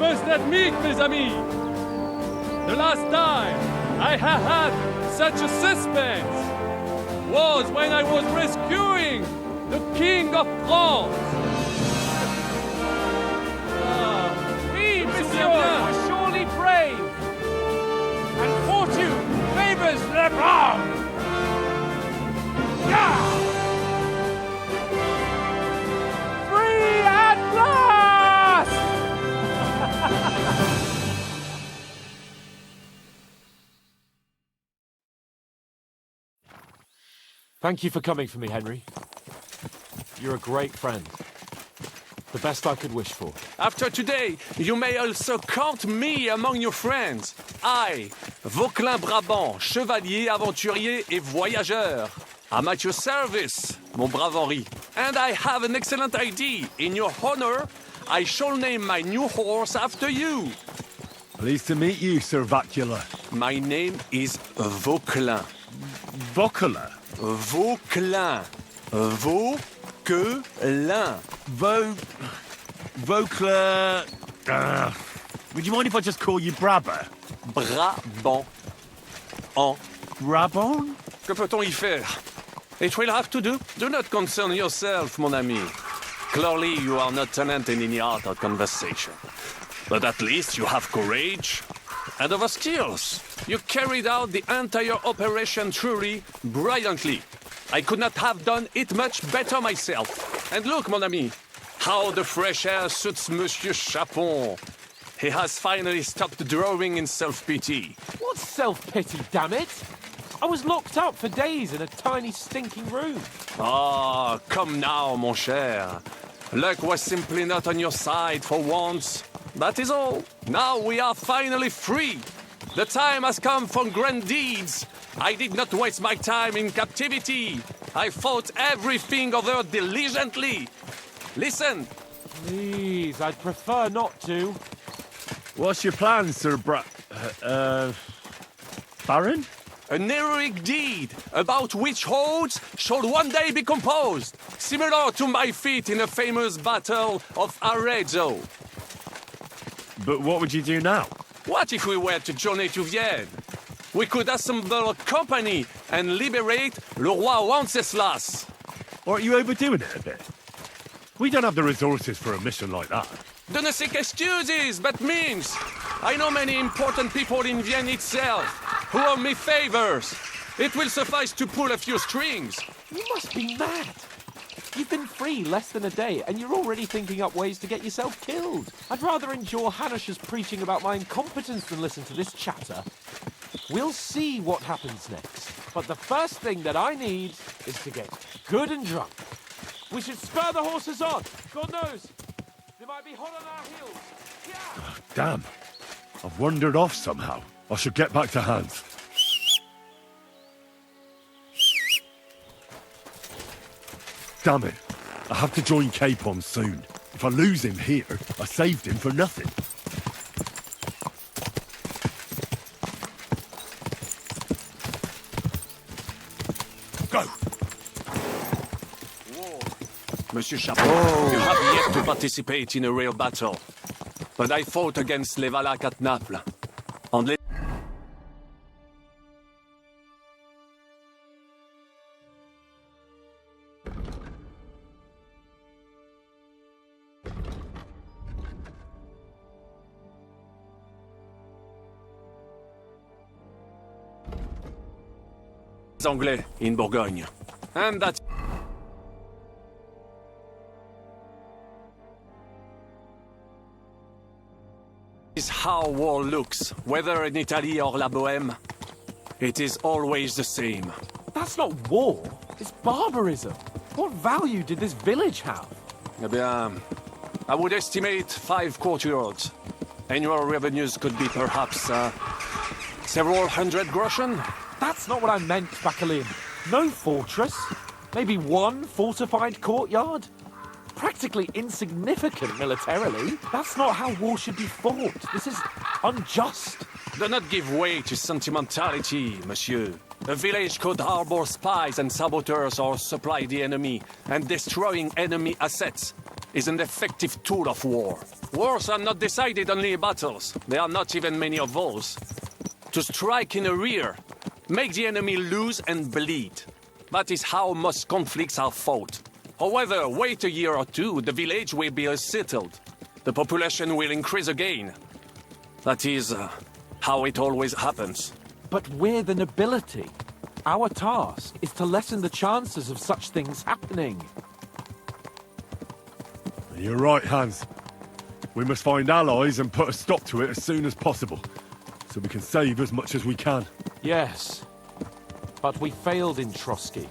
must admit, mes amis, the last time I have had such a suspense was when I was rescuing the King of France. Oui, monsieur, you are surely brave. And fortune favors le brave. Free at last! Thank you for coming for me, Henry. You're a great friend. The best I could wish for. After today, you may also count me among your friends. I, Vauquelin Brabant, chevalier, aventurier et voyageur. I'm at your service, mon brave Henri. And I have an excellent idea. In your honor, I shall name my new horse after you. Pleased to meet you, Sir Vacula. My name is Vauquelin. Vauquelin? Vauquelin. Vauquelin. Vauquelin... would you mind if I just call you Brabber? Brabant. En. Brabant? Que peut-on y faire? It will have to do. Do not concern yourself, mon ami. Clearly, you are not talented in the art of conversation. But at least you have courage and other skills. You carried out the entire operation truly brilliantly. I could not have done it much better myself. And look, mon ami, how the fresh air suits Monsieur Chapon. He has finally stopped drawing in self-pity. What self-pity, damn it? I was locked up for days in a tiny stinking room. Ah, come now, mon cher. Luck was simply not on your side for once. That is all. Now we are finally free. The time has come for grand deeds. I did not waste my time in captivity. I fought everything over diligently. Listen. Please, I'd prefer not to. What's your plan, Sir Baron? An heroic deed about which hordes shall one day be composed, similar to my feat in the famous Battle of Arezzo. But what would you do now? What if we were to journey to Vienne? We could assemble a company and liberate Le Roi Wenceslas. Aren't you overdoing it a bit? We don't have the resources for a mission like that. De ne sais qu'excuses, but means. I know many important people in Vienne itself who owe me favors. It will suffice to pull a few strings. You must be mad. You've been free less than a day, and you're already thinking up ways to get yourself killed. I'd rather endure Hanish's preaching about my incompetence than listen to this chatter. We'll see what happens next. But the first thing that I need is to get good and drunk. We should spur the horses on. God knows, they might be hot on our heels. Yeah. Oh, damn. I've wandered off somehow. I should get back to Hans. Damn it. I have to join Capon soon. If I lose him here, I saved him for nothing. Go! Monsieur Chapon, you have yet to participate in a real battle. But I fought against les Valaques at Naples. And les... Anglais in Bourgogne. And that is how war looks, whether in Italy or La Bohème. It is always the same. That's not war. It's barbarism. What value did this village have? Eh bien, I would estimate 5 courtyards. Annual revenues could be perhaps several hundred groschen. That's not what I meant, Bacalin. No fortress. Maybe one fortified courtyard. Practically insignificant militarily. That's not how war should be fought. This is unjust. Do not give way to sentimentality, monsieur. A village could harbor spies and saboteurs or supply the enemy and destroying enemy assets. is an effective tool of war. Wars are not decided only in battles. There are not even many of those. To strike in the rear, make the enemy lose and bleed. That is how most conflicts are fought. However, wait a year or two, the village will be settled. The population will increase again. That is how it always happens. But we're the nobility. Our task is to lessen the chances of such things happening. You're right, Hans. We must find allies and put a stop to it as soon as possible, so we can save as much as we can. Yes, but we failed in Trotsky.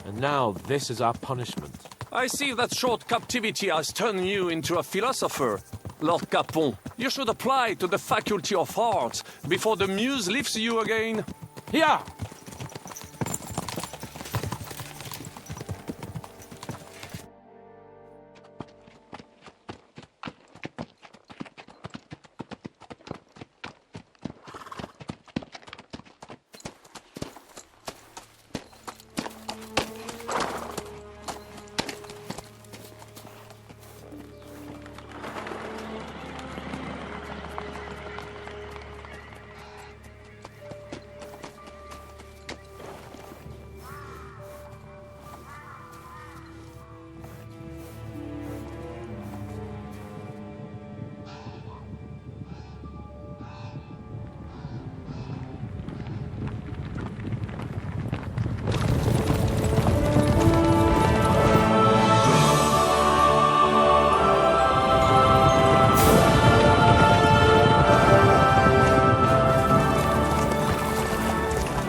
And now this is our punishment. I see that short captivity has turned you into a philosopher, Lord Capon. You should apply to the Faculty of Arts before the muse lifts you again. Here!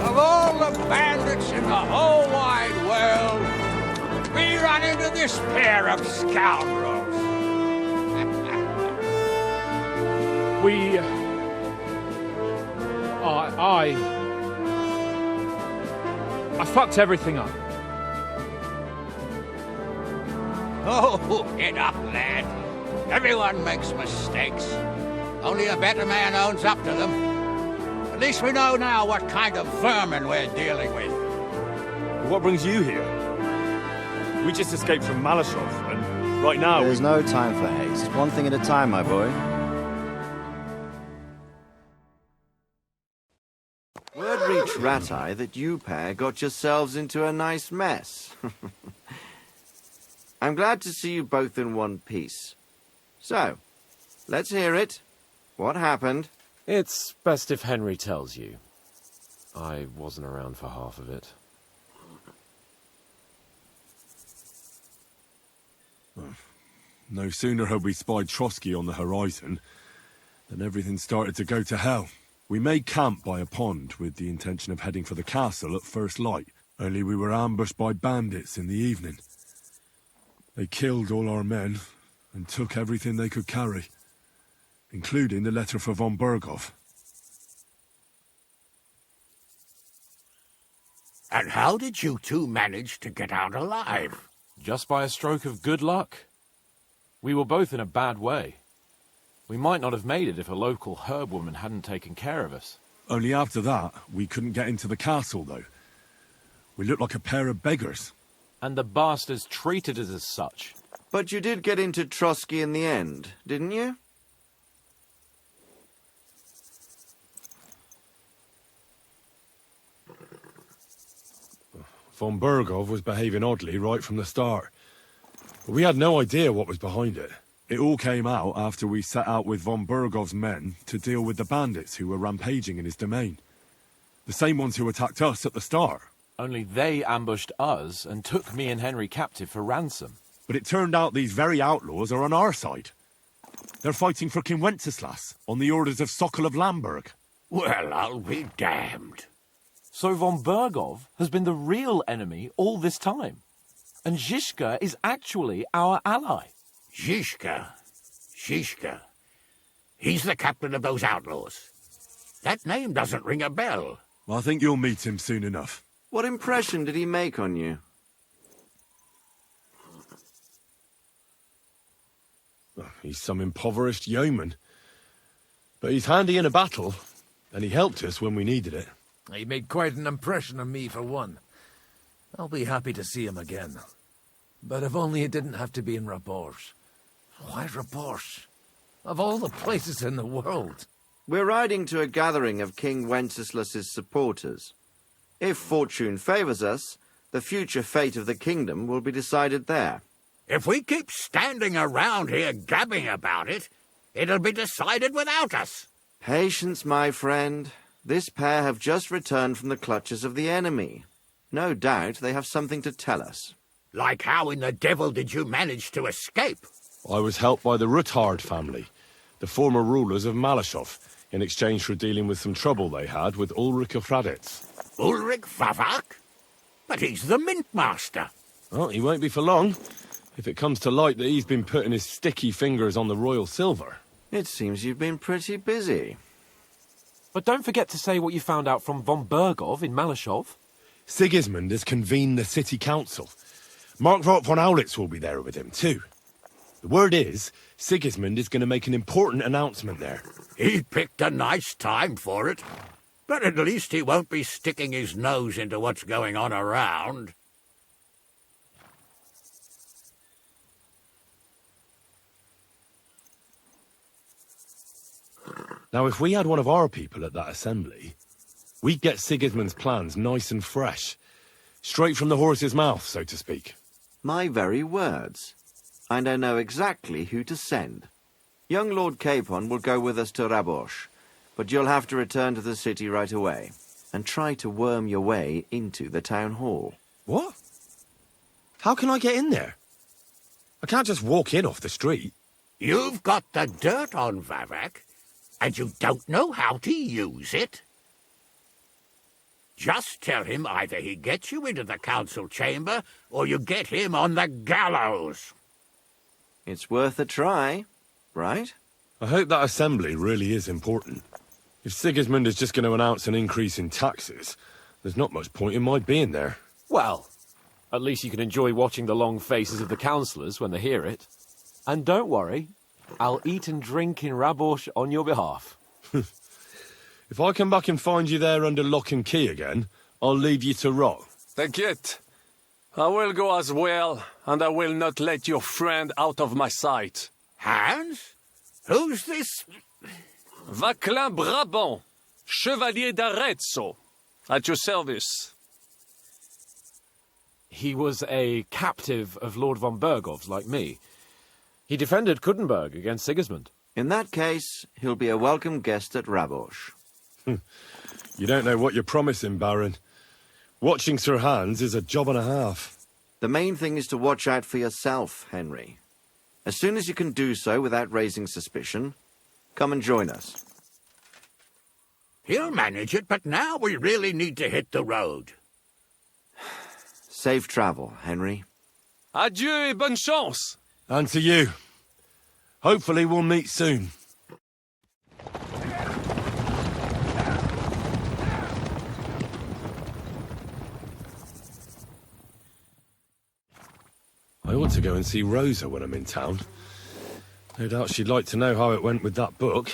Of all the bandits in the whole wide world, we run into this pair of scoundrels. I fucked everything up. Oh, get up, lad. Everyone makes mistakes. Only a better man owns up to them. At least we know now what kind of vermin we're dealing with. What brings you here? We just escaped from Malashov, and right now There's no time for haste. One thing at a time, my boy. Word reached Ratai that you pair got yourselves into a nice mess. I'm glad to see you both in one piece. So, let's hear it. What happened? It's best if Henry tells you. I wasn't around for half of it. No sooner had we spied Trotsky on the horizon than everything started to go to hell. We made camp by a pond with the intention of heading for the castle at first light, only we were ambushed by bandits in the evening. They killed all our men and took everything they could carry, including the letter for von Berghoff. And how did you two manage to get out alive? Just by a stroke of good luck. We were both in a bad way. We might not have made it if a local herb woman hadn't taken care of us. Only after that, we couldn't get into the castle, though. We looked like a pair of beggars. And the bastards treated us as such. But you did get into Trotsky in the end, didn't you? Von Berghoff was behaving oddly right from the start. But we had no idea what was behind it. It all came out after we set out with von Berghoff's men to deal with the bandits who were rampaging in his domain. The same ones who attacked us at the start. Only they ambushed us and took me and Henry captive for ransom. But it turned out these very outlaws are on our side. They're fighting for King Wenceslas on the orders of Sokol of Lamberg. Well, I'll be damned. So von Berghoff has been the real enemy all this time. And Zhishka is actually our ally. Zhishka. He's the captain of those outlaws. That name doesn't ring a bell. I think you'll meet him soon enough. What impression did he make on you? He's some impoverished yeoman. But he's handy in a battle, and he helped us when we needed it. He made quite an impression on me, for one. I'll be happy to see him again. But if only it didn't have to be in Rabosh. Why Rabosh? Of all the places in the world. We're riding to a gathering of King Wenceslas's supporters. If fortune favours us, the future fate of the kingdom will be decided there. If we keep standing around here gabbing about it, it'll be decided without us. Patience, my friend. This pair have just returned from the clutches of the enemy. No doubt they have something to tell us. Like how in the devil did you manage to escape? I was helped by the Ruthard family, the former rulers of Malashov, in exchange for dealing with some trouble they had with Ulrich of Raditz. Ulrich Vavak? But he's the mint master. Well, he won't be for long, if it comes to light that he's been putting his sticky fingers on the royal silver. It seems you've been pretty busy. But don't forget to say what you found out from von Bergov in Malashov. Sigismund has convened the city council. Markvart von Aulitz will be there with him, too. The word is, Sigismund is going to make an important announcement there. He picked a nice time for it. But at least he won't be sticking his nose into what's going on around. Now, if we had one of our people at that assembly, we'd get Sigismund's plans nice and fresh. Straight from the horse's mouth, so to speak. My very words. And I know exactly who to send. Young Lord Capon will go with us to Rabosh, but you'll have to return to the city right away, and try to worm your way into the town hall. What? How can I get in there? I can't just walk in off the street. You've got the dirt on Vavak, and you don't know how to use it? Just tell him either he gets you into the council chamber, or you get him on the gallows. It's worth a try, right? I hope that assembly really is important. If Sigismund is just going to announce an increase in taxes, there's not much point in my being there. Well, at least you can enjoy watching the long faces of the councillors when they hear it. And don't worry, I'll eat and drink in Rabosh on your behalf. If I come back and find you there under lock and key again, I'll leave you to rot. T'inquiète. I will go as well, and I will not let your friend out of my sight. Hans? Who's this? Vaclin Brabant, Chevalier d'Arezzo, at your service. He was a captive of Lord von Bergov's, like me. He defended Kuttenberg against Sigismund. In that case, he'll be a welcome guest at Rabosh. You don't know what you're promising, Baron. Watching Sir Hans is a job and a half. The main thing is to watch out for yourself, Henry. As soon as you can do so without raising suspicion, come and join us. He'll manage it, but now we really need to hit the road. Safe travel, Henry. Adieu et bonne chance. And to you. Hopefully we'll meet soon. I ought to go and see Rosa when I'm in town. No doubt she'd like to know how it went with that book.